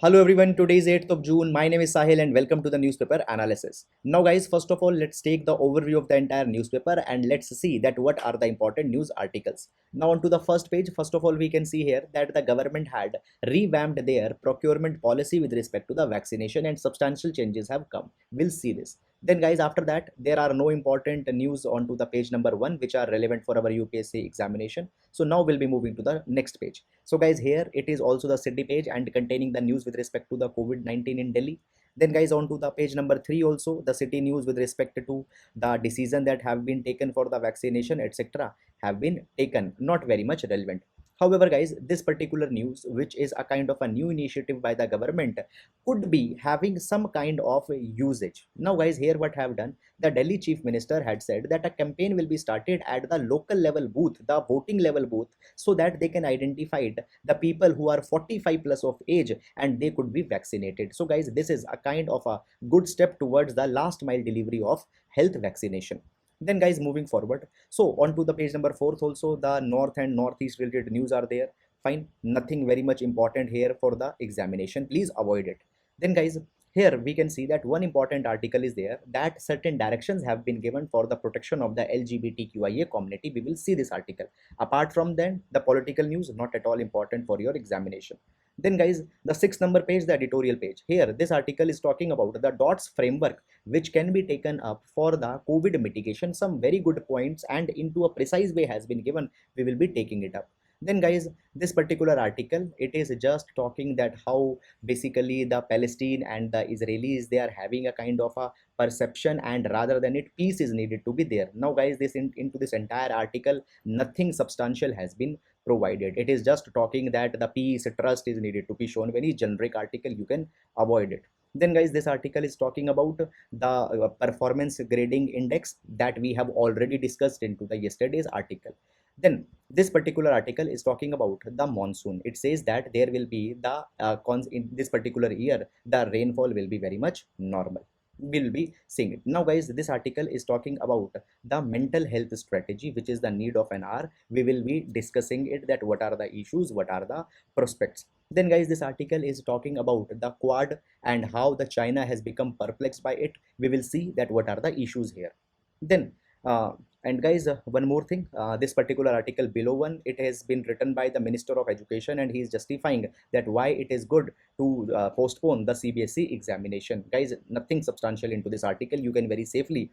Hello everyone, today is 8th of June. My name is Sahil and welcome to the newspaper analysis. Now guys, first of all, let's take the overview of the entire newspaper and let's see that what are the important news articles. Now on to the first page, first of all, we can see here that the government had revamped their procurement policy with respect to the vaccination and substantial changes have come. We'll see this. Then guys, after that, there are no important news onto the page number 1 which are relevant for our UPSC examination. So now we'll be moving to the next page. So guys, here it is also the city page and containing the news with respect to the COVID-19 in Delhi. Then guys, on to the page number 3 also the city news with respect to the decision that have been taken for the vaccination etc. have been taken, not very much relevant. However guys, this particular news which is a kind of a new initiative by the government could be having some kind of usage. Now guys, here what have done, the Delhi chief minister had said that a campaign will be started at the local level booth, the voting level booth, so that they can identify the people who are 45 plus of age and they could be vaccinated. So guys, this is a kind of a good step towards the last mile delivery of health vaccination. Then guys, moving forward, so on to the page number 4th also the north and northeast related news are there. Fine, nothing very much important here for the examination, please avoid it. Then guys, here we can see that one important article is there that certain directions have been given for the protection of the LGBTQIA community. We will see this article. Apart from then, the political news not at all important for your examination. Then guys, the 6th number page, the editorial page. Here, this article is talking about the DOTS framework which can be taken up for the COVID mitigation. Some very good points and into a precise way has been given. We will be taking it up. Then guys, this particular article, it is just talking that how basically the Palestine and the Israelis, they are having a kind of a perception and rather than it, peace is needed to be there. Now guys, into this entire article, nothing substantial has been provided. It is just talking that the peace, trust is needed to be shown. Very generic article, you can avoid it. Then guys, this article is talking about the performance grading index that we have already discussed into the yesterday's article. Then this particular article is talking about the monsoon. It says that there will be the in this particular year the rainfall will be very much normal. We'll be seeing it. Now guys, this article is talking about the mental health strategy which is the need of an hour. We will be discussing it, that what are the issues, what are the prospects. Then guys, this article is talking about the Quad and how the China has become perplexed by it. We will see that what are the issues here. Then uh, and guys, one more thing, this particular article below one, it has been written by the Minister of Education and he is justifying that why it is good to postpone the CBSE examination. Guys, nothing substantial into this article, you can very safely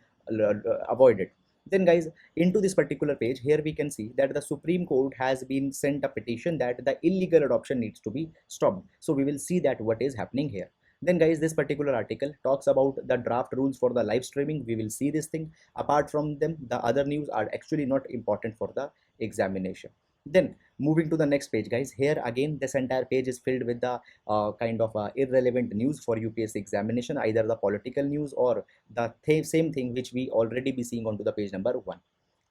avoid it. Then guys, into this particular page, here we can see that the Supreme Court has been sent a petition that the illegal adoption needs to be stopped. So we will see that what is happening here. Then guys, this particular article talks about the draft rules for the live streaming. We will see this thing. Apart from them, the other news are actually not important for the examination. Then moving to the next page guys, here again this entire page is filled with the kind of irrelevant news for UPSC examination, either the political news or the same thing which we already be seeing onto the page number 1.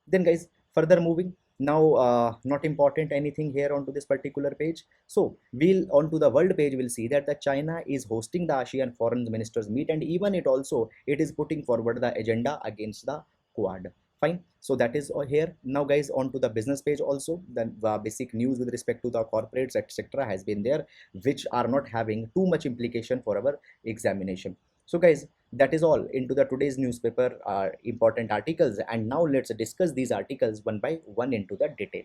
Then guys, further moving, now not important anything here onto this particular page. So we'll onto the world page, we'll see that the China is hosting the ASEAN foreign ministers meet and even it is putting forward the agenda against the Quad. Fine, so that is all here. Now guys, on to the business page also, the basic news with respect to the corporates etc has been there, which are not having too much implication for our examination. So guys, that is all into the today's newspaper important articles, and now let's discuss these articles one by one into the detail.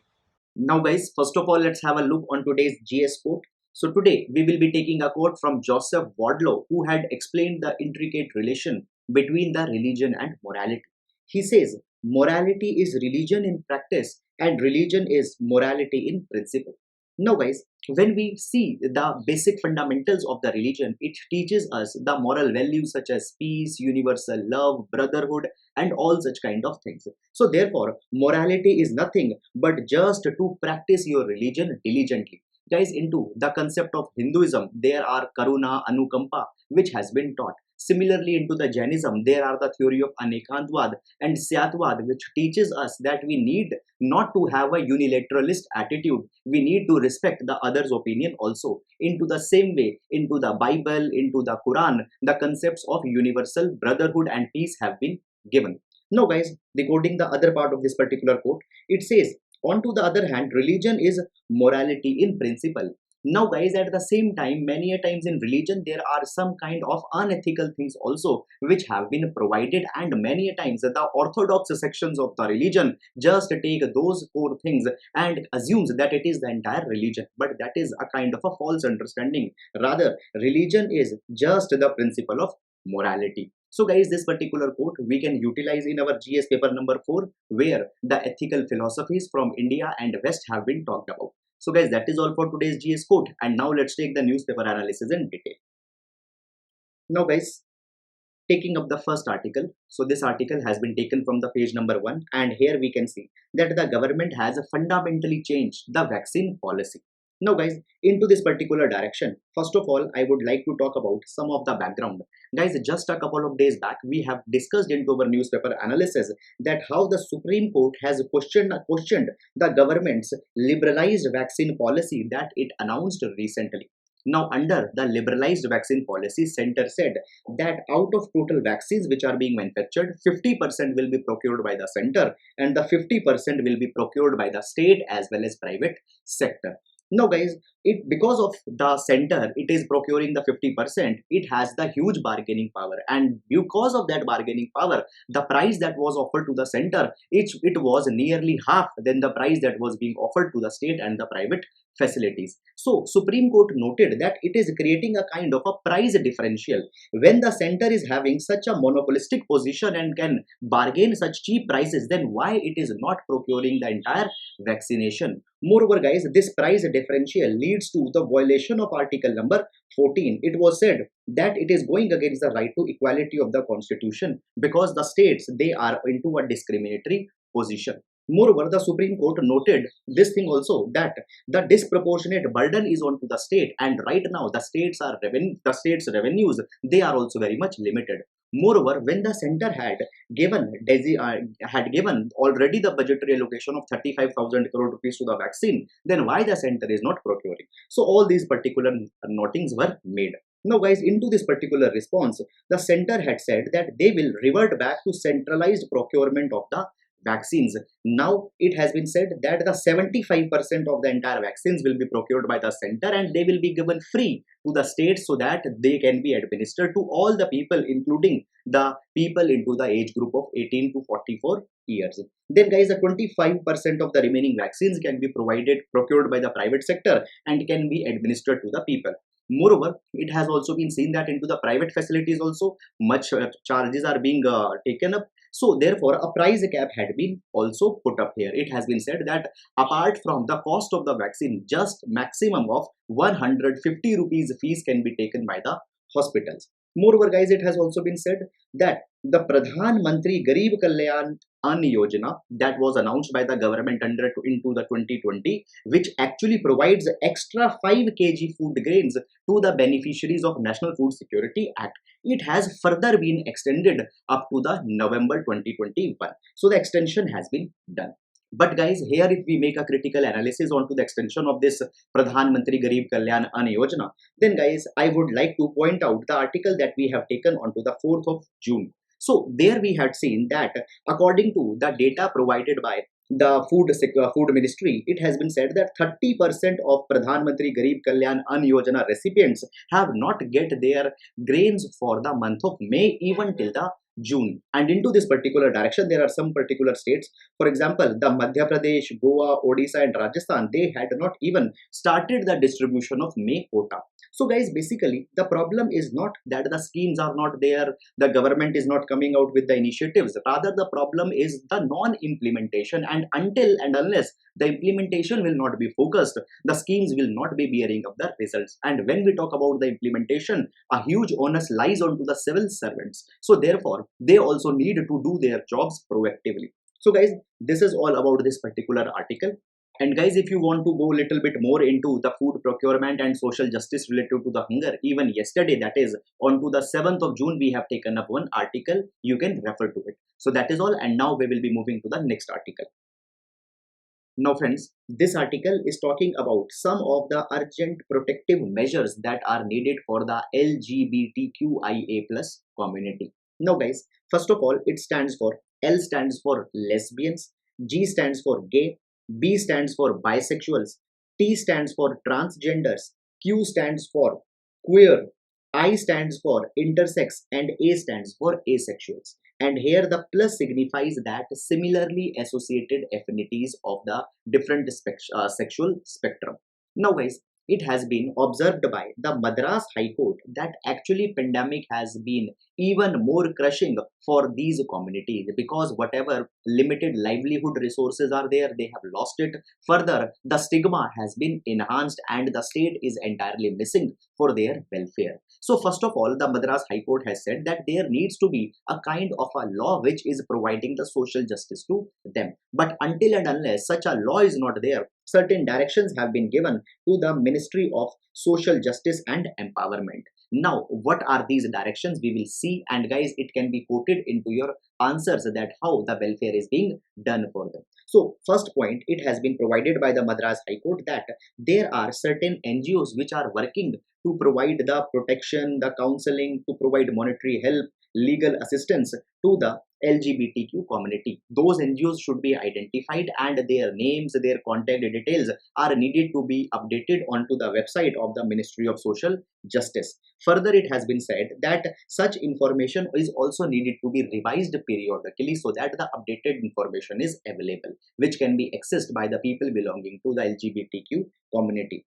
Now guys, first of all, let's have a look on today's GS quote. So today we will be taking a quote from Joseph Wardlaw, who had explained the intricate relation between the religion and morality. He says morality is religion in practice and religion is morality in principle. Now guys, when we see the basic fundamentals of the religion, it teaches us the moral values such as peace, universal love, brotherhood, and all such kind of things. So therefore, morality is nothing but just to practice your religion diligently. Guys, into the concept of Hinduism, there are Karuna, Anukampa, which has been taught. Similarly, into the Jainism, there are the theory of Anekantvad and Syatvad, which teaches us that we need not to have a unilateralist attitude. We need to respect the other's opinion also. Into the same way, into the Bible, into the Quran, the concepts of universal brotherhood and peace have been given. Now guys, decoding the other part of this particular quote, it says, on to the other hand, religion is morality in principle. Now guys, at the same time, many a times in religion there are some kind of unethical things also which have been provided, and many a times the orthodox sections of the religion just take those four things and assumes that it is the entire religion, but that is a kind of a false understanding. Rather, religion is just the principle of morality. So guys, this particular quote we can utilize in our GS paper number 4, where the ethical philosophies from India and West have been talked about. So guys, that is all for today's GS quote, and now let's take the newspaper analysis in detail. Now guys, taking up the first article. So this article has been taken from the page number 1, and here we can see that the government has fundamentally changed the vaccine policy. Now guys, into this particular direction, first of all, I would like to talk about some of the background. Guys, just a couple of days back, we have discussed into our newspaper analysis that how the Supreme Court has questioned the government's liberalized vaccine policy that it announced recently. Now, under the liberalized vaccine policy, center said that out of total vaccines which are being manufactured, 50% will be procured by the center and the 50% will be procured by the state as well as private sector. Now guys, it because of the center, it is procuring the 50%, it has the huge bargaining power, and because of that bargaining power, the price that was offered to the center, it was nearly half than the price that was being offered to the state and the private facilities. So Supreme Court noted that it is creating a kind of a price differential. When the center is having such a monopolistic position and can bargain such cheap prices, then why it is not procuring the entire vaccination? Moreover guys, this price differential leads to the violation of article number 14. It was said that it is going against the right to equality of the constitution because the states, they are into a discriminatory position. Moreover, the Supreme Court noted this thing also, that the disproportionate burden is onto the state, and right now the states revenues, they are also very much limited. Moreover, when the center had given already the budgetary allocation of 35,000 crore rupees to the vaccine, then why the center is not procuring? So all these particular notings were made. Now guys, into this particular response, the center had said that they will revert back to centralized procurement of the vaccines. Now it has been said that the 75% of the entire vaccines will be procured by the center and they will be given free to the states so that they can be administered to all the people, including the people into the age group of 18 to 44 years. Then guys, the 25% of the remaining vaccines can be procured by the private sector and can be administered to the people. Moreover, it has also been seen that into the private facilities also much charges are being taken up. So therefore, a price cap had been also put up here. It has been said that apart from the cost of the vaccine, just maximum of 150 rupees fees can be taken by the hospitals. Moreover, guys, it has also been said that the Pradhan Mantri Garib Kalyan Ann Yojana that was announced by the government into the 2020, which actually provides extra 5 kg food grains to the beneficiaries of National Food Security Act. It has further been extended up to the November 2021. So the extension has been done. But guys, here if we make a critical analysis onto the extension of this Pradhan Mantri Garib Kalyan Ann Yojana, then guys, I would like to point out the article that we have taken onto the 4th of June. So there we had seen that according to the data provided by the food ministry, it has been said that 30% of Pradhan Mantri Garib Kalyan Ann Yojana recipients have not get their grains for the month of May even till the June. And into this particular direction, there are some particular states, for example, the Madhya Pradesh, Goa, Odisha and Rajasthan, they had not even started the distribution of May quota. So guys, basically the problem is not that the schemes are not there, the government is not coming out with the initiatives. Rather, the problem is the non-implementation, and until and unless the implementation will not be focused, the schemes will not be bearing up the results. And when we talk about the implementation, a huge onus lies onto the civil servants. So therefore, they also need to do their jobs proactively. So guys, this is all about this particular article. And guys, if you want to go a little bit more into the food procurement and social justice related to the hunger, even yesterday, that is onto the 7th of June, we have taken up one article. You can refer to it. So that is all. And now we will be moving to the next article. Now friends, this article is talking about some of the urgent protective measures that are needed for the LGBTQIA plus community. Now guys, first of all, it stands for L stands for lesbians, G stands for gay, B stands for bisexuals, T stands for transgenders, Q stands for queer, I stands for intersex, and A stands for asexuals. And here the plus signifies that similarly associated affinities of the different sexual spectrum. Now guys, it has been observed by the Madras High Court that actually pandemic has been even more crushing for these communities, because whatever limited livelihood resources are there, they have lost it. Further, the stigma has been enhanced and the state is entirely missing for their welfare. So first of all, the Madras High Court has said that there needs to be a kind of a law which is providing the social justice to them. But until and unless such a law is not there, certain directions have been given to the Ministry of Social Justice and Empowerment. Now, what are these directions? We will see, and guys, it can be quoted into your answers that how the welfare is being done for them. So, first point, it has been provided by the Madras High Court that there are certain NGOs which are working to provide the protection, the counseling, to provide monetary help, legal assistance to the LGBTQ community. Those NGOs should be identified and their names, their contact details are needed to be updated onto the website of the Ministry of Social Justice. Further, it has been said that such information is also needed to be revised periodically so that the updated information is available, which can be accessed by the people belonging to the LGBTQ community.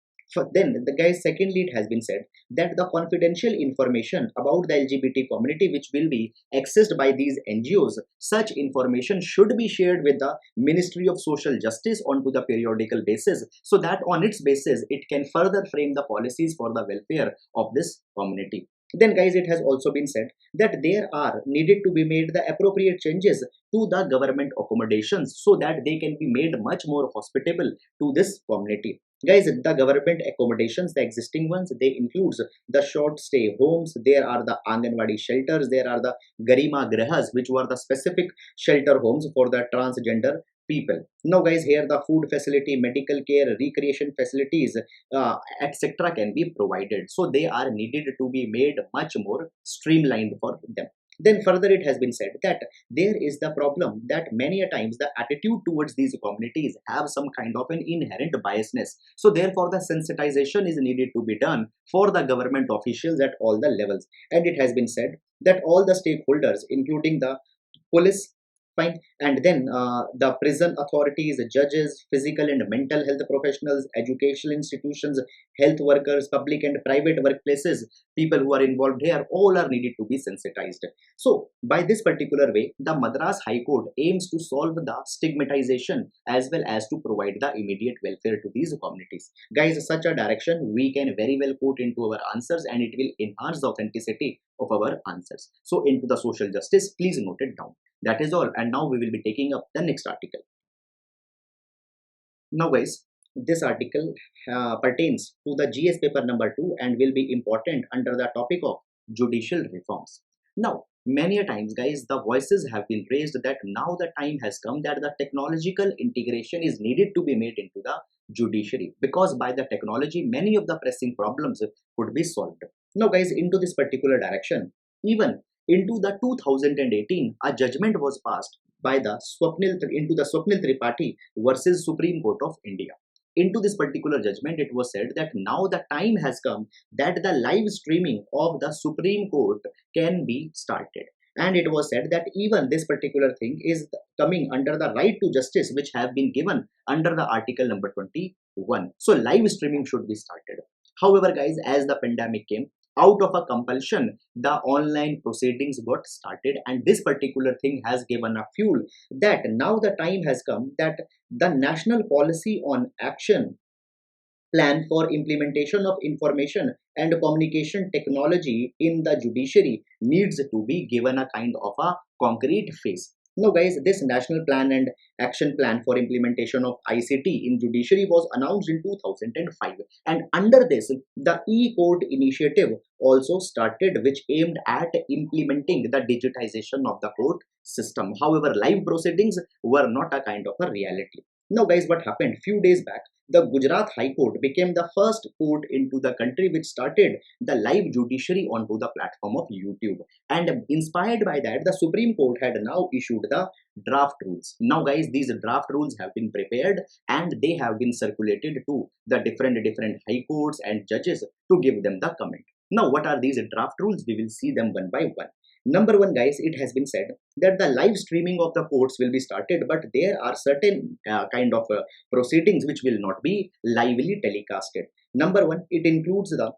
Then the guys, secondly, it has been said that the confidential information about the LGBT community which will be accessed by these NGOs, such information should be shared with the Ministry of Social Justice onto the periodical basis, so that on its basis it can further frame the policies for the welfare of this community. Then guys, it has also been said that there are needed to be made the appropriate changes to the government accommodations so that they can be made much more hospitable to this community. Guys, the government accommodations, the existing ones, they includes the short stay homes, there are the Anganwadi shelters, there are the Garima Grahas, which were the specific shelter homes for the transgender people. Now guys, here the food facility, medical care, recreation facilities, etc. can be provided. So they are needed to be made much more streamlined for them. Then further, it has been said that there is the problem that many a times the attitude towards these communities have some kind of an inherent biasness. So therefore, the sensitization is needed to be done for the government officials at all the levels. And it has been said that all the stakeholders, including the police, fine, and then the prison authorities, judges, physical and mental health professionals, educational institutions, health workers, public and private workplaces, people who are involved here, all are needed to be sensitized. So by this particular way, the Madras High Court aims to solve the stigmatization as well as to provide the immediate welfare to these communities. Guys, such a direction we can very well put into our answers and it will enhance the authenticity of our answers. So into the social justice, please note it down. That is all, and now we will be taking up the next article. Now guys, this article pertains to the GS paper number 2 and will be important under the topic of judicial reforms. Now, many a times guys, the voices have been raised that now the time has come that the technological integration is needed to be made into the judiciary, because by the technology many of the pressing problems could be solved. Now guys, into this particular direction, even into the 2018, a judgment was passed by the Swapnil Tripathi versus Supreme Court of India. Into this particular judgment, it was said that now the time has come that the live streaming of the Supreme Court can be started. And it was said that even this particular thing is coming under the right to justice which have been given under the article number 21. So live streaming should be started. However guys, as the pandemic came, out of a compulsion, the online proceedings got started, and this particular thing has given a fuel that now the time has come that the National Policy on Action Plan for Implementation of Information and Communication Technology in the Judiciary needs to be given a kind of a concrete face. Now guys, this National Plan and Action Plan for Implementation of ICT in Judiciary was announced in 2005, and under this, the e-court initiative also started, which aimed at implementing the digitization of the court system. However, live proceedings were not a kind of a reality. Now guys, what happened? Few days back, the Gujarat High Court became the first court into the country which started the live judiciary onto the platform of YouTube. And inspired by that, the Supreme Court had now issued the draft rules. Now, guys, these draft rules have been prepared and they have been circulated to the different high courts and judges to give them the comment. Now, what are these draft rules? We will see them one by one. Number one, guys, it has been said that the live streaming of the courts will be started, but there are certain kind of proceedings which will not be lively telecasted. Number one, it includes the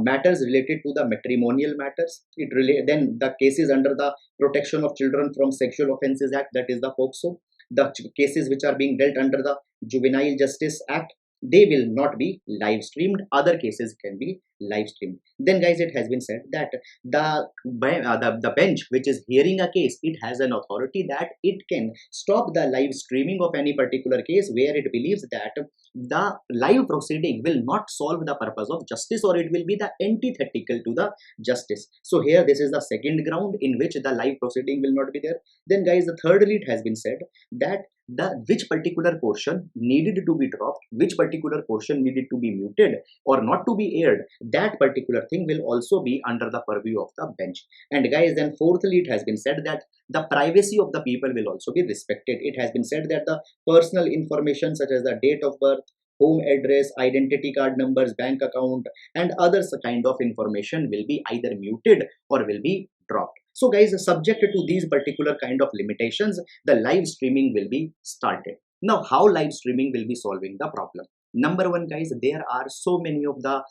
matters related to the matrimonial matters. Then the cases under the Protection of Children from Sexual Offences Act, that is the POCSO. The cases which are being dealt under the Juvenile Justice Act, they will not be live streamed. Other cases can be live streamed. Then, guys, it has been said that the bench which is hearing a case, it has an authority that it can stop the live streaming of any particular case where it believes that the live proceeding will not solve the purpose of justice, or it will be the antithetical to the justice. So here, this is the second ground in which the live proceeding will not be there. Then, guys, the thirdly, it has been said that which particular portion needed to be dropped, which particular portion needed to be muted or not to be aired, that particular thing will also be under the purview of the bench. And, guys, then fourthly, it has been said that the privacy of the people will also be respected. It has been said that the personal information such as the date of birth, home address, identity card numbers, bank account, and other kind of information will be either muted or will be dropped. So, guys, subject to these particular kind of limitations, the live streaming will be started. Now, how live streaming will be solving the problem? Number one, guys, there are so many of the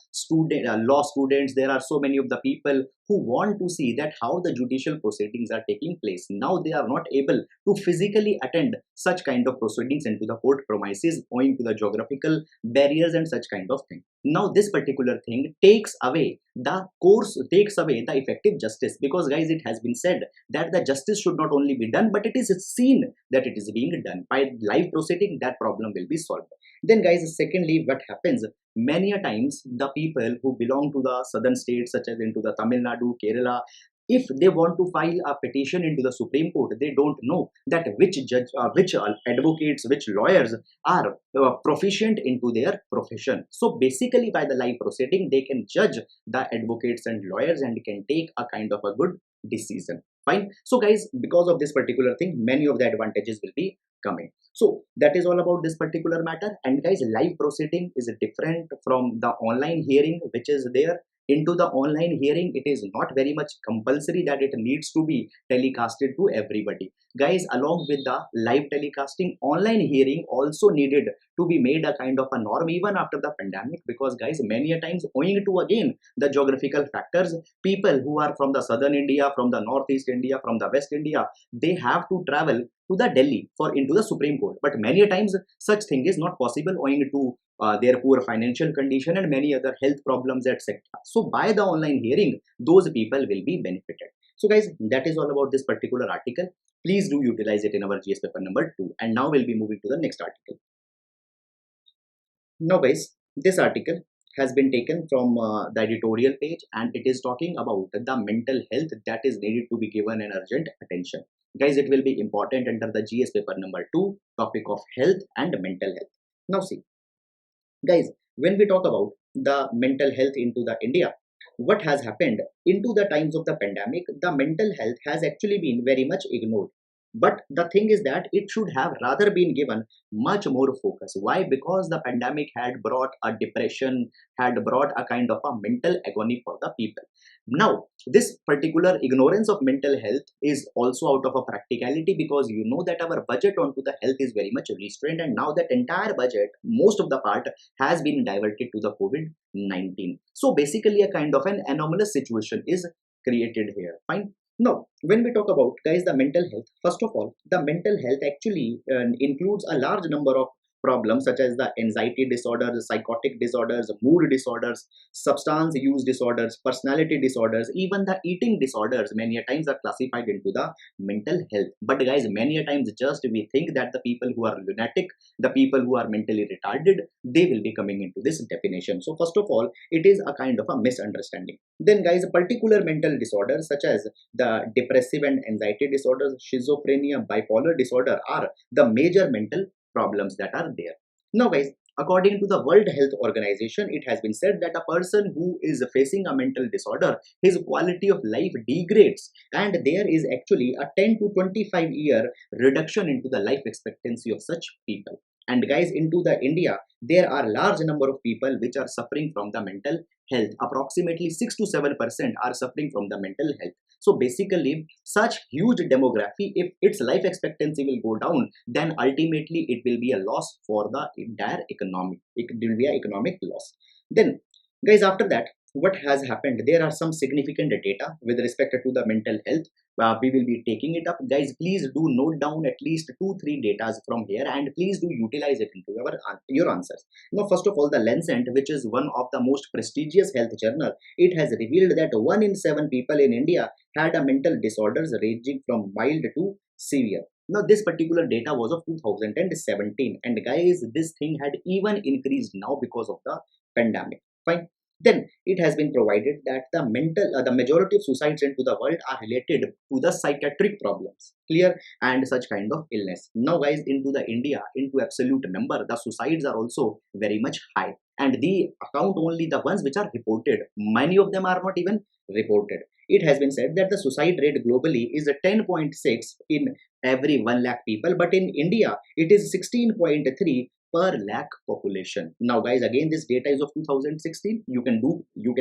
law students, there are so many of the people who want to see that how the judicial proceedings are taking place. Now they are not able to physically attend such kind of proceedings into the court premises owing to the geographical barriers and such kind of thing. Now this particular thing takes away the effective justice, because, guys, it has been said that the justice should not only be done, but it is seen that it is being done. By live proceeding, that problem will be solved. Then, guys, secondly, what happens, many a times the people who belong to the southern states such as into the Tamil Nadu, Kerala, if they want to file a petition into the Supreme Court, they don't know that which judge, which advocates, which lawyers are proficient into their profession. So basically, by the live proceeding, they can judge the advocates and lawyers and can take a kind of a good decision. Fine. So, guys, because of this particular thing, many of the advantages will be coming. So that is all about this particular matter. And, guys, live proceeding is different from the online hearing which is there. Into the online hearing, it is not very much compulsory that it needs to be telecasted to everybody. Guys, along with the live telecasting, online hearing also needed to be made a kind of a norm even after the pandemic, because, guys, many a times owing to again the geographical factors, people who are from the southern India, from the northeast India, from the west India, they have to travel to the Delhi for into the Supreme Court. But many a times such thing is not possible owing to their poor financial condition and many other health problems, etc. So by the online hearing, those people will be benefited. So, guys, that is all about this particular article. Please do utilize it in our GS paper number 2. And now we'll be moving to the next article. Now, guys, this article has been taken from the editorial page, and it is talking about the mental health that is needed to be given an urgent attention. Guys, it will be important under the GS paper number 2, topic of health and mental health. Now, see, guys, when we talk about the mental health into the India, what has happened into the times of the pandemic, the mental health has actually been very much ignored. But the thing is that it should have rather been given much more focus. Why? Because the pandemic had brought a depression, had brought a kind of a mental agony for the people. Now, this particular ignorance of mental health is also out of a practicality, because you know that our budget onto the health is very much restrained, and now that entire budget, most of the part, has been diverted to the COVID-19. So basically a kind of an anomalous situation is created here. Fine. Now, when we talk about, guys, the mental health, first of all, the mental health actually includes a large number of problems such as the anxiety disorders, psychotic disorders, mood disorders, substance use disorders, personality disorders, even the eating disorders many a times are classified into the mental health. But, guys, many a times just we think that the people who are lunatic, the people who are mentally retarded, they will be coming into this definition. So first of all, it is a kind of a misunderstanding. Then, guys, particular mental disorders such as the depressive and anxiety disorders, schizophrenia, bipolar disorder are the major mental problems that are there. Now, guys, According to the World Health Organization, it has been said that a person who is facing a mental disorder, his quality of life degrades, and there is actually a 10 to 25-year reduction into the life expectancy of such people. And guys, into the India, there are large number of people which are suffering from the mental health. Approximately 6 to 7% are suffering from the mental health. So basically, such huge demography, if its life expectancy will go down, then ultimately it will be a loss for the entire economy. It will be an economic loss. Then, guys, after that, what has happened? There are some significant data with respect to the mental health. We will be taking it up, guys. Please do note down at least 2-3 datas from here, and please do utilize it into your answers. Now, first of all, the Lancet, which is one of the most prestigious health journal, it has revealed that 1 in 7 people in India had a mental disorders ranging from mild to severe. Now, this particular data was of 2017, and guys, this thing had even increased now because of the pandemic. Fine. Then it has been provided that the majority of suicides into the world are related to the psychiatric problems, clear, and such kind of illness. Now, guys, into the India, into absolute number, the suicides are also very much high, and the account only the ones which are reported. Many of them are not even reported. It has been said that the suicide rate globally is 10.6 in every 1 lakh people, but in India it is 16.3 per lakh population. Now, guys, again, this data is of 2016. You can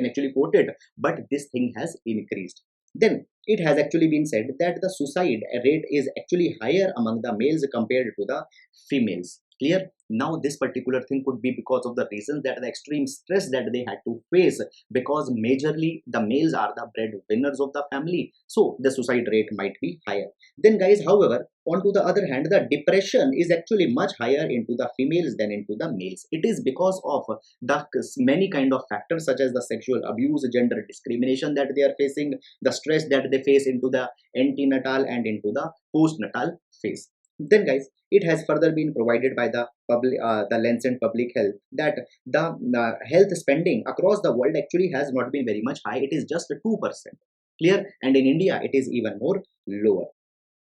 actually quote it, but this thing has increased. Then it has actually been said that the suicide rate is actually higher among the males compared to the females. Clear? Now, this particular thing could be because of the reason that the extreme stress that they had to face, because majorly the males are the breadwinners of the family, so the suicide rate might be higher. Then, guys, however, on to the other hand, the depression is actually much higher into the females than into the males. It is because of the many kind of factors such as the sexual abuse, gender discrimination that they are facing, the stress that they face into the antenatal and into the postnatal phase. Then, guys, it has further been provided by the Lancet Public Health that the health spending across the world actually has not been very much high. It is just 2%. Clear? And in India, it is even more lower.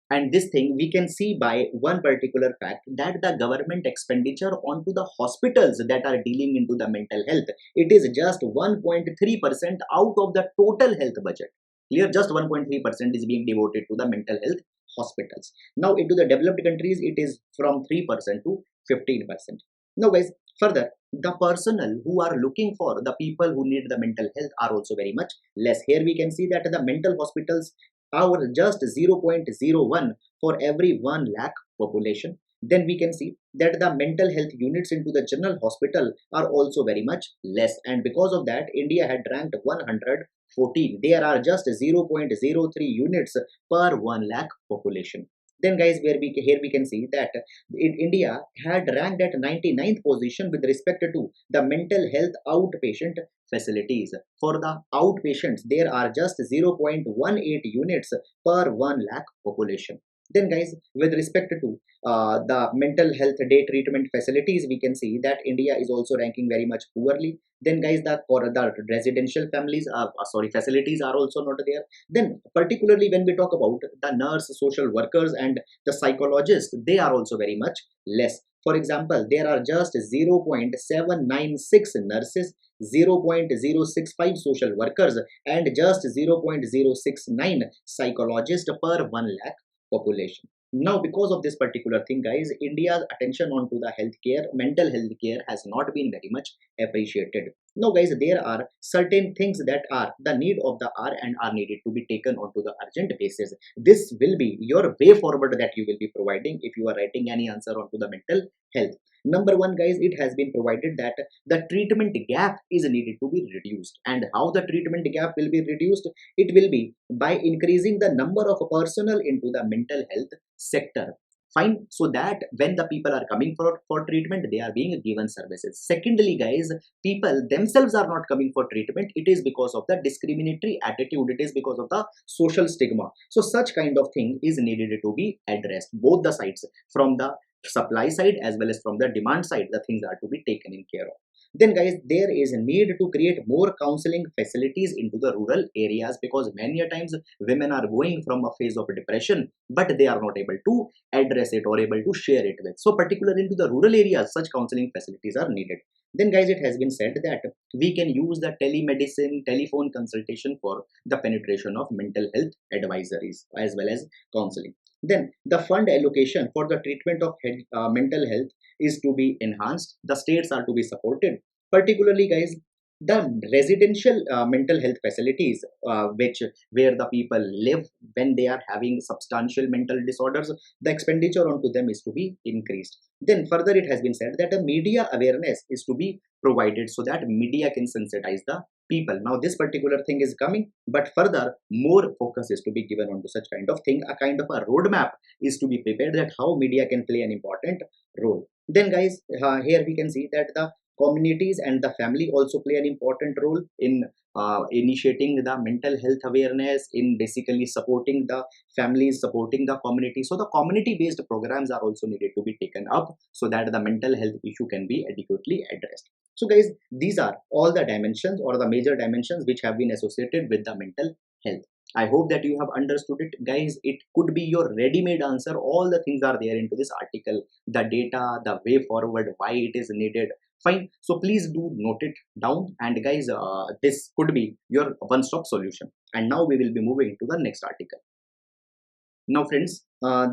And this thing we can see by one particular fact, that the government expenditure onto the hospitals that are dealing into the mental health, it is just 1.3% out of the total health budget. Clear? Just 1.3% is being devoted to the mental health hospitals. Now, into the developed countries, it is from 3% to 15%. Now, guys, further, the personnel who are looking for the people who need the mental health are also very much less. Here we can see that the mental hospitals are just 0.01 for every 1 lakh population. Then we can see that the mental health units into the general hospital are also very much less, and because of that, India had ranked 114. There are just 0.03 units per 1 lakh population. Then, guys, here we can see that India had ranked at 99th position with respect to the mental health outpatient facilities. For the outpatients, there are just 0.18 units per 1 lakh population. Then, guys, with respect to the mental health day treatment facilities, we can see that India is also ranking very much poorly. Then, guys, the residential facilities are also not there. Then, particularly when we talk about the nurse, social workers, and the psychologists, they are also very much less. For example, there are just 0.796 nurses, 0.065 social workers, and just 0.069 psychologists per 1 lakh population. Now, because of this particular thing, guys, India's attention onto the healthcare, mental health care has not been very much appreciated. Now, guys, there are certain things that are the need of the hour and are needed to be taken onto the urgent basis. This will be your way forward that you will be providing if you are writing any answer onto the mental health. Number one, guys, it has been provided that the treatment gap is needed to be reduced. And how the treatment gap will be reduced? It will be by increasing the number of personnel into the mental health sector. Fine. So that when the people are coming for treatment, they are being given services. Secondly, guys, people themselves are not coming for treatment. It is because of the discriminatory attitude. It is because of the social stigma. So such kind of thing is needed to be addressed. Both the sides, from the supply side as well as from the demand side, the things are to be taken in care of. Then guys, there is a need to create more counseling facilities into the rural areas, because many a times women are going from a phase of depression, but they are not able to address it or able to share it with. So particularly into the rural areas, such counseling facilities are needed. Then guys, it has been said that we can use the telemedicine, telephone consultation for the penetration of mental health advisories as well as counseling. Then the fund allocation for the treatment of mental health is to be enhanced. The states are to be supported, particularly guys, the residential mental health facilities, which where the people live when they are having substantial mental disorders, the expenditure onto them is to be increased. Then further, it has been said that a media awareness is to be provided so that media can sensitize the people. Now this particular thing is coming, but further more focus is to be given onto such kind of thing. A kind of a roadmap is to be prepared that how media can play an important role. Then guys, here we can see that the communities and the family also play an important role in initiating the mental health awareness, in basically supporting the families, supporting the community. So the community based programs are also needed to be taken up so that the mental health issue can be adequately addressed. So guys, these are all the dimensions or the major dimensions which have been associated with the mental health. I hope that you have understood it, guys. It could be your ready-made answer. All the things are there into this article, the data, the way forward, why it is needed. Fine. So please do note it down. And guys, this could be your one-stop solution. And now we will be moving to the next article. Now friends,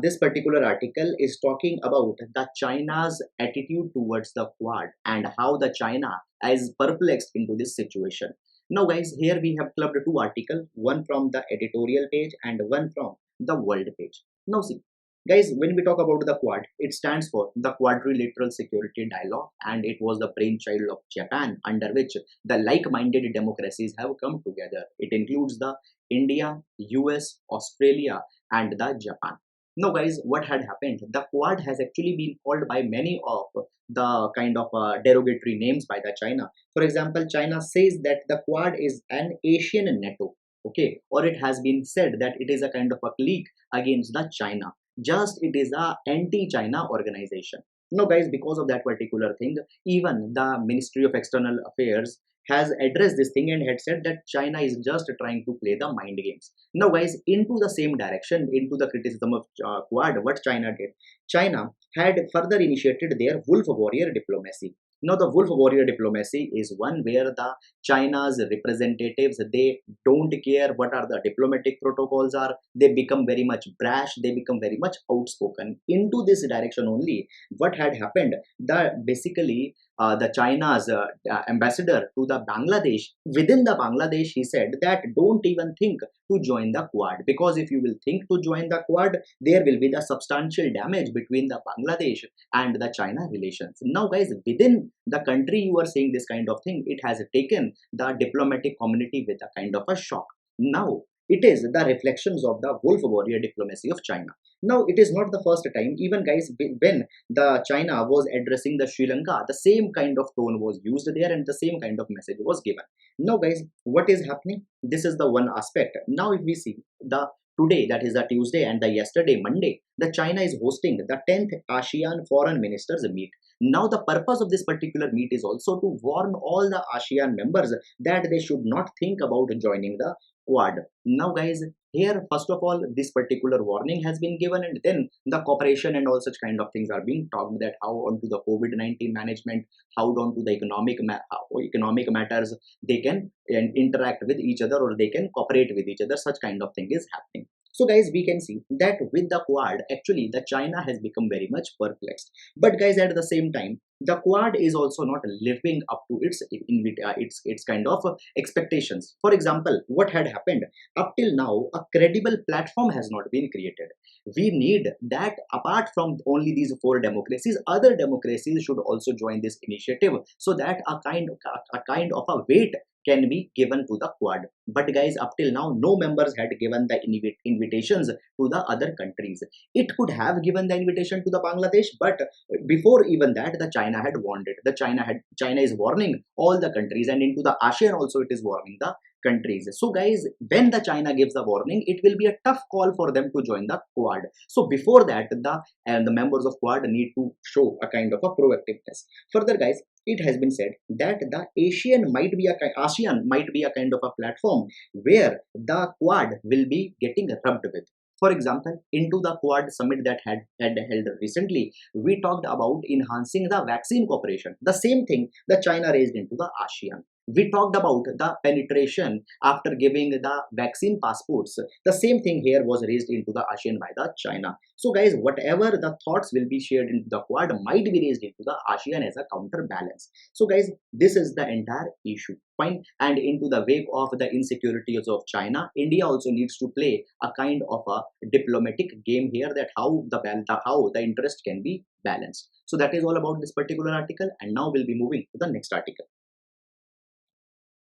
this particular article is talking about the China's attitude towards the Quad and how the China is perplexed into this situation. Now guys, here we have clubbed two articles, one from the editorial page and one from the world page. Now see, guys, when we talk about the Quad, it stands for the Quadrilateral Security Dialogue, and it was the brainchild of Japan, under which the like-minded democracies have come together. It includes the India, US, Australia, and the Japan. Now guys, what had happened? The Quad has actually been called by many of the kind of derogatory names by the China. For example, China says that the Quad is an Asian NATO, okay, or it has been said that it is a kind of a clique against the China. Just it is a anti-China organization. Now guys, because of that particular thing, even the Ministry of External Affairs has addressed this thing and had said that China is just trying to play the mind games. Now guys, into the same direction, into the criticism of Quad, what China did, China had further initiated their wolf warrior diplomacy. Now the wolf warrior diplomacy is one where the China's representatives, they don't care what are the diplomatic protocols are, they become very much brash, they become very much outspoken. Into this direction only, what had happened, the basically the China's ambassador to the Bangladesh, within the Bangladesh, he said that don't even think to join the Quad, because if you will think to join the Quad, there will be the substantial damage between the Bangladesh and the China relations. Now guys, within the country you are saying this kind of thing, it has taken the diplomatic community with a kind of a shock. Now it is the reflections of the wolf warrior diplomacy of China. Now it is not the first time, even guys, when the China was addressing the Sri Lanka, the same kind of tone was used there and the same kind of message was given. Now guys, what is happening? This is the one aspect. Now if we see the today, that is the Tuesday, and the yesterday Monday, the China is hosting the 10th ASEAN Foreign Ministers meet. Now the purpose of this particular meet is also to warn all the ASEAN members that they should not think about joining the Quad. Now guys, here first of all this particular warning has been given, and then the cooperation and all such kind of things are being talked, that how onto the COVID-19 management, how onto the economic matters they can interact with each other, or they can cooperate with each other. Such kind of thing is happening. So guys, we can see that with the Quad, actually the China has become very much perplexed. But guys, at the same time, the Quad is also not living up to its kind of expectations. For example, what had happened up till now, a credible platform has not been created. We need that apart from only these four democracies, other democracies should also join this initiative, so that a kind of a weight can be given to the Quad. But guys, up till now, no members had given the invitations to the other countries. It could have given the invitation to the Bangladesh, but before even that, the China had warned it. China is warning all the countries, and into the ASEAN also it is warning the countries. So guys, when the China gives the warning, it will be a tough call for them to join the Quad. So before that, the members of Quad need to show a kind of a proactiveness. Further guys, it has been said that the ASEAN might be a kind of a platform where the Quad will be getting rubbed with. For example, into the Quad summit that had held recently, we talked about enhancing the vaccine cooperation. The same thing the China raised into the ASEAN. We talked about the penetration after giving the vaccine passports. The same thing here was raised into the ASEAN by the China. So guys, whatever the thoughts will be shared into the Quad might be raised into the ASEAN as a counterbalance. So guys, this is the entire issue. Fine. And into the wake of the insecurities of China, India also needs to play a kind of a diplomatic game here, that how the interest can be balanced. So that is all about this particular article, and now we'll be moving to the next article.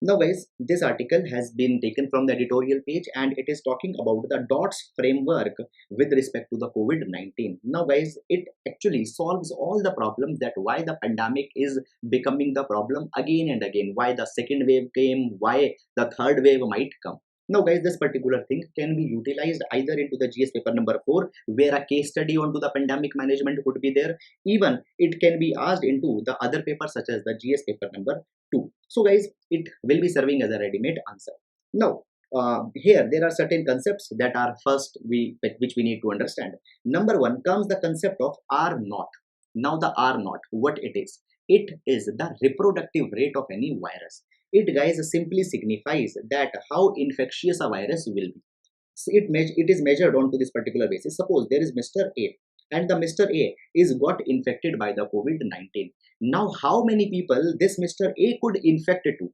Now guys, this article has been taken from the editorial page, and it is talking about the DOTS framework with respect to the COVID-19. Now guys, it actually solves all the problems that why the pandemic is becoming the problem again and again, why the second wave came, why the third wave might come. Now guys, this particular thing can be utilized either into the GS paper number 4, where a case study onto the pandemic management would be there. Even it can be asked into the other papers such as the GS paper number 2. So guys, it will be serving as a ready-made answer. Now, here there are certain concepts that are which we need to understand. Number 1 comes the concept of R naught. Now the R naught, what it is? It is the reproductive rate of any virus. It guys simply signifies that how infectious a virus will be. So it is measured onto this particular basis. Suppose there is Mr. A, and the Mr. A is got infected by the COVID-19. Now, how many people this Mr. A could infect to?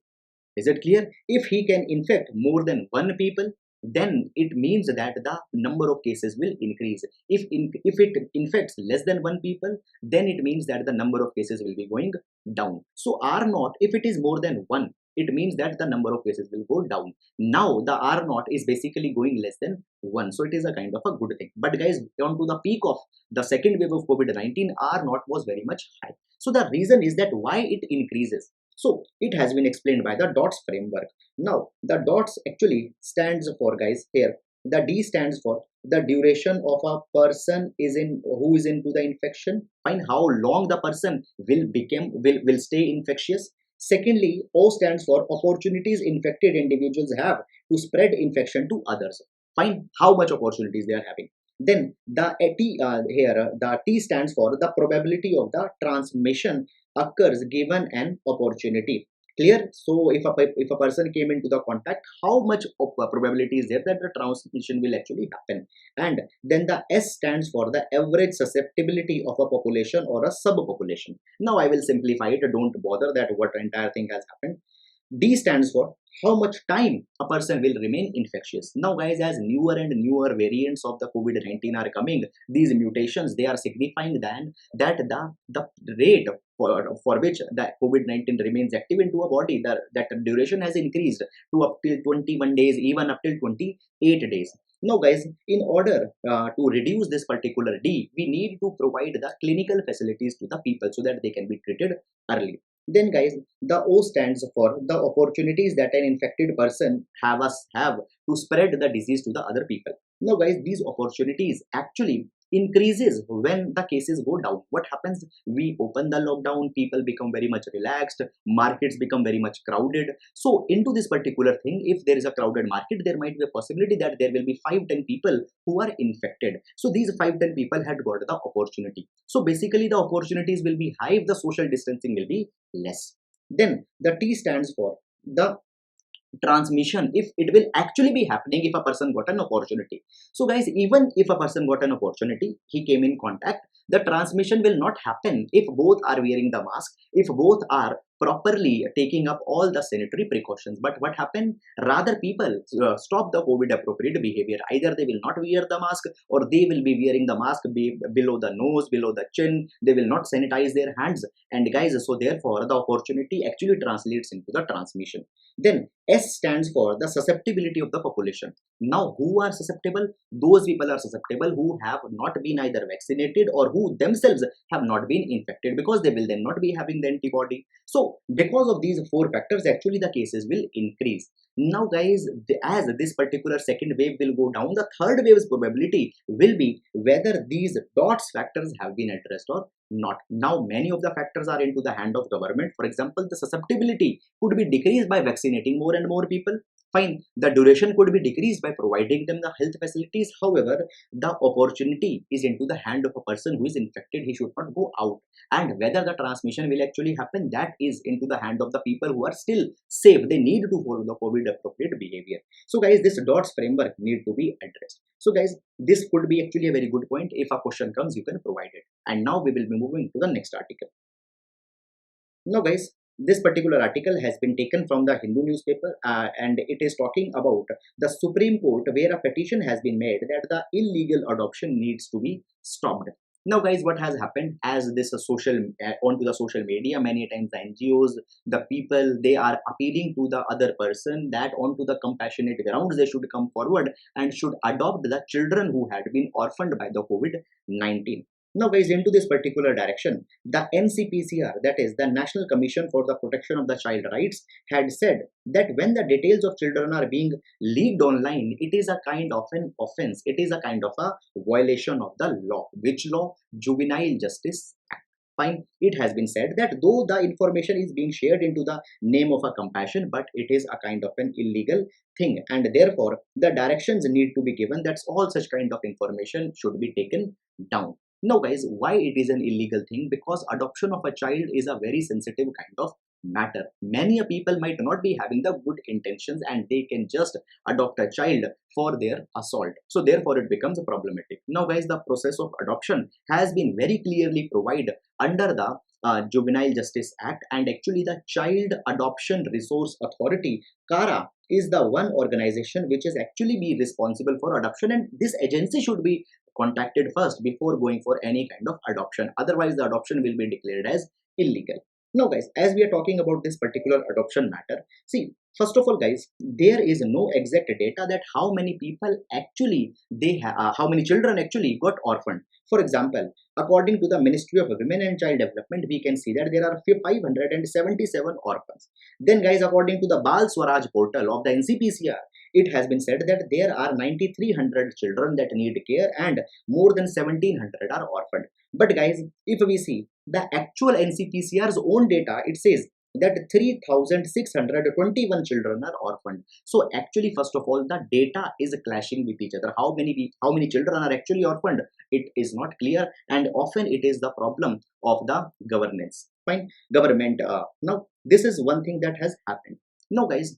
Is it clear? If he can infect more than 1 people, then it means that the number of cases will increase. If it infects less than 1 people, then it means that the number of cases will be going down. So R naught, if it is more than 1, it means that the number of cases will go down. Now the R naught is basically going less than 1, so it is a kind of a good thing. But guys, on to the peak of the second wave of COVID-19, R naught was very much high. So the reason is that why it increases. So it has been explained by the DOTS framework. Now the DOTS actually stands for, guys, here the D stands for the duration of a person who is into the infection. Find how long the person will stay infectious. Secondly, O stands for opportunities infected individuals have to spread infection to others. Find how much opportunities they are having. Then the the T stands for the probability of the transmission occurs given an opportunity. Clear? So if a person came into the contact, how much of probability is there that the transmission will actually happen? And then the S stands for the average susceptibility of a population or a subpopulation. Now I will simplify it. Don't bother that what entire thing has happened. D stands for how much time a person will remain infectious. Now guys, as newer and newer variants of the COVID-19 are coming, these mutations, they are signifying then that the rate for which the COVID-19 remains active into a body, that duration has increased to up till 21 days, even up till 28 days. Now guys, in order to reduce this particular D, we need to provide the clinical facilities to the people so that they can be treated early. Then guys, the O stands for the opportunities that an infected person have to spread the disease to the other people. Now guys, these opportunities actually increases when the cases go down. What happens? We open the lockdown, people become very much relaxed, markets become very much crowded. So into this particular thing, if there is a crowded market, there might be a possibility that there will be 5-10 people who are infected. So these 5-10 people had got the opportunity. So basically the opportunities will be high if the social distancing will be less. Then the T stands for the transmission, if it will actually be happening if a person got an opportunity. So guys, even if a person got an opportunity, he came in contact, the transmission will not happen if both are wearing the mask, if both are properly taking up all the sanitary precautions. But what happened? Rather, people stop the COVID appropriate behavior. Either they will not wear the mask, or they will be wearing the mask below the nose, below the chin. They will not sanitize their hands. And guys, so therefore the opportunity actually translates into the transmission. Then S stands for the susceptibility of the population. Now who are susceptible? Those people are susceptible who have not been either vaccinated or who themselves have not been infected, because they will then not be having the antibody. So because of these 4 factors, actually the cases will increase. Now guys, as this particular second wave will go down, the third wave's probability will be whether these DOTS factors have been addressed or not. Now many of the factors are into the hand of government. For example, the susceptibility could be decreased by vaccinating more and more people. Fine, the duration could be decreased by providing them the health facilities. However, the opportunity is into the hand of a person who is infected. He should not go out, and whether the transmission will actually happen, that is into the hand of the people who are still safe. They need to follow the COVID appropriate behavior. So guys, this dots framework need to be addressed. So guys, this could be actually a very good point. If a question comes, you can provide it. And now we will be moving to the next article. Now guys, this particular article has been taken from the Hindu newspaper, and it is talking about the Supreme Court, where a petition has been made that the illegal adoption needs to be stopped. Now guys, what has happened, as this onto the social media, many times the NGOs, the people, they are appealing to the other person that onto the compassionate grounds they should come forward and should adopt the children who had been orphaned by the COVID-19. Now guys, into this particular direction, the NCPCR, that is the National Commission for the Protection of the Child Rights, had said that when the details of children are being leaked online, it is a kind of an offense. It is a kind of a violation of the law. Which law? Juvenile Justice Act. Fine, it has been said that though the information is being shared into the name of a compassion, but it is a kind of an illegal thing, and therefore the directions need to be given that all such kind of information should be taken down. Now guys, why it is an illegal thing? Because adoption of a child is a very sensitive kind of matter. Many people might not be having the good intentions and they can just adopt a child for their assault. So therefore it becomes problematic. Now guys, the process of adoption has been very clearly provided under the Juvenile Justice Act, and actually the Child Adoption Resource Authority, CARA, is the one organization which is actually be responsible for adoption, and this agency should be contacted first before going for any kind of adoption. Otherwise the adoption will be declared as illegal. Now guys, as we are talking about this particular adoption matter, see, first of all guys, there is no exact data that how many people actually how many children actually got orphaned. For example, according to the Ministry of Women and Child Development, we can see that there are 577 orphans. Then guys, according to the Bal Swaraj portal of the NCPCR, it has been said that there are 9,300 children that need care and more than 1,700 are orphaned. But guys, if we see the actual NCPCR's own data, it says that 3,621 children are orphaned. So actually, first of all, the data is clashing with each other. How many children are actually orphaned? It is not clear, and often it is the problem of the governance. Fine, government. Now this is one thing that has happened. Now guys,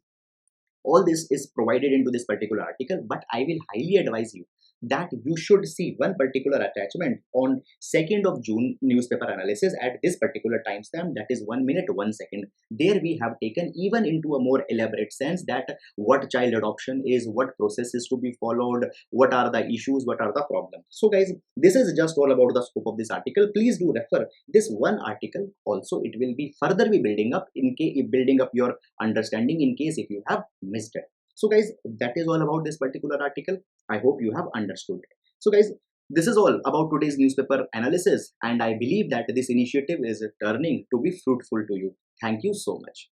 all this is provided into this particular article, but I will highly advise you that you should see one particular attachment on 2nd of June newspaper analysis at this particular timestamp, that is 1 minute 1 second. There we have taken even into a more elaborate sense that what child adoption is, what process is to be followed, what are the issues, what are the problems. So guys, this is just all about the scope of this article. Please do refer this one article also. It will be further be building up building up your understanding in case if you have missed it. So guys, that is all about this particular article. I hope you have understood it. So guys, this is all about today's newspaper analysis, and I believe that this initiative is turning to be fruitful to you. Thank you so much.